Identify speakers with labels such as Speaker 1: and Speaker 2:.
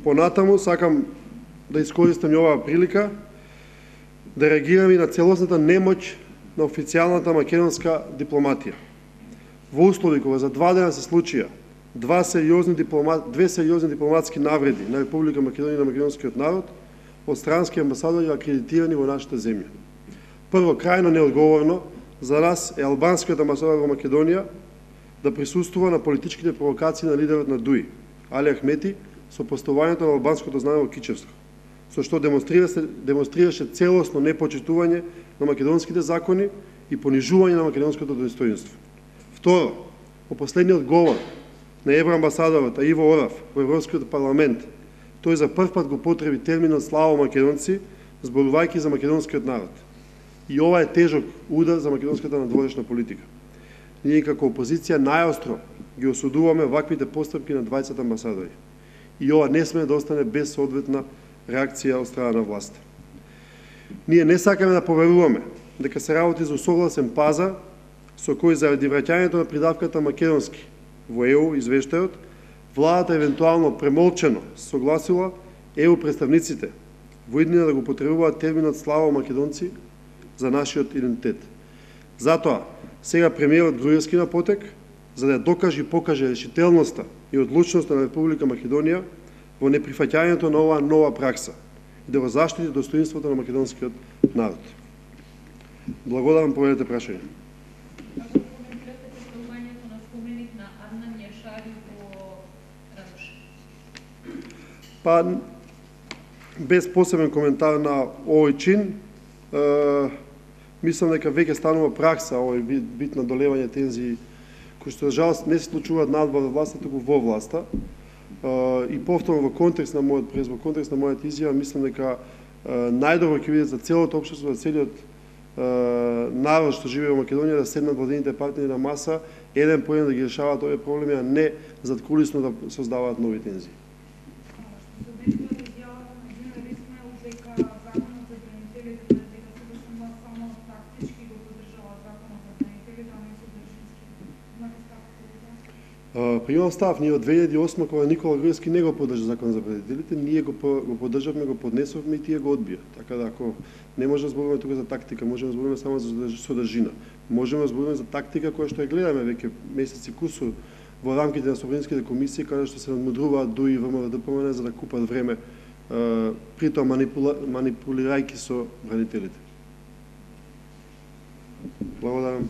Speaker 1: Понатаму сакам да искористам и оваа прилика да реагирам и на целосната немоќ на официјалната македонска дипломатија. Во услови кога за 2 дена се случија две сериозни дипломатски навреди на Република Македонија и на македонскиот народ од странски амбасадори акредитирани во нашата земја. Прво, крајно неодговорно за нас е албанскиот амбасадор во Македонија да присуствува на политичките провокации на лидерот на ДУИ, Али Ахмети, со поставувањето на албанското знаме во Кичевско, со што демонстрираше целосно непочитување на македонските закони и понижување на македонското достоинство. Второ, по последниот говор на евроамбасадорот Иво Орав во Европскиот парламент, тој за прв пат го потреби терминот славо македонци, зборувајќи за македонскиот народ. И ова е тежок удар за македонската надворешна политика. Ние како опозиција најостро ги осудуваме ваквите постапки на двајцата амбасадори. И ова не сме да остане без соодветна реакција од страна на власта. Ние не сакаме да поверуваме дека се работи за согласен пазар со кој заради враќањето на придавката македонски во ЕУ извештајот, владата евентуално премолчено согласила ЕУ представниците во иднина да го потребуваат терминот славо македонци за нашиот идентитет. Затоа, сега премиерот Груевски на потек, за да докаже и покаже решителноста и одлучноста на Република Македонија во неприфаќањето на оваа нова пракса и да го заштити достоинството на македонскиот народ. Благодарам, поведете прашање.
Speaker 2: Како коментирате поставувањето на споменик на Аднан Јашари во Радош?
Speaker 1: Па, без посебен коментар на овој чин, мислам дека веќе станува пракса овој вид на долевање тензии, кои што, жалост, не се случуваат надвор од власта, туку во власта. И повторно во контекст на мојата изјава, мислам дека најдобро ќе биде за целото општество, за целиот народ што живее во Македонија, да седнат владините партнери на маса, еден по еден да ги решаваат овие проблеми, а не задкулисно да создаваат нови тензии. Па имам став, ние од 2008 кога Никола Груевски не го поддржа закон за бранителите, ние го поддржавме, го поднесовме и тие го одбија. Така да ако не може да зборуваме тука за тактика, можеме да зборуваме само за содржина. Можеме да зборуваме за тактика која што ја гледаме веќе месеци кусу во рамките на собраниските комисии, каде што се надмудруваат ДУИ и ВМРО-ДПМН за да купат време, при тоа манипулирајќи со бранителите. Благодарам.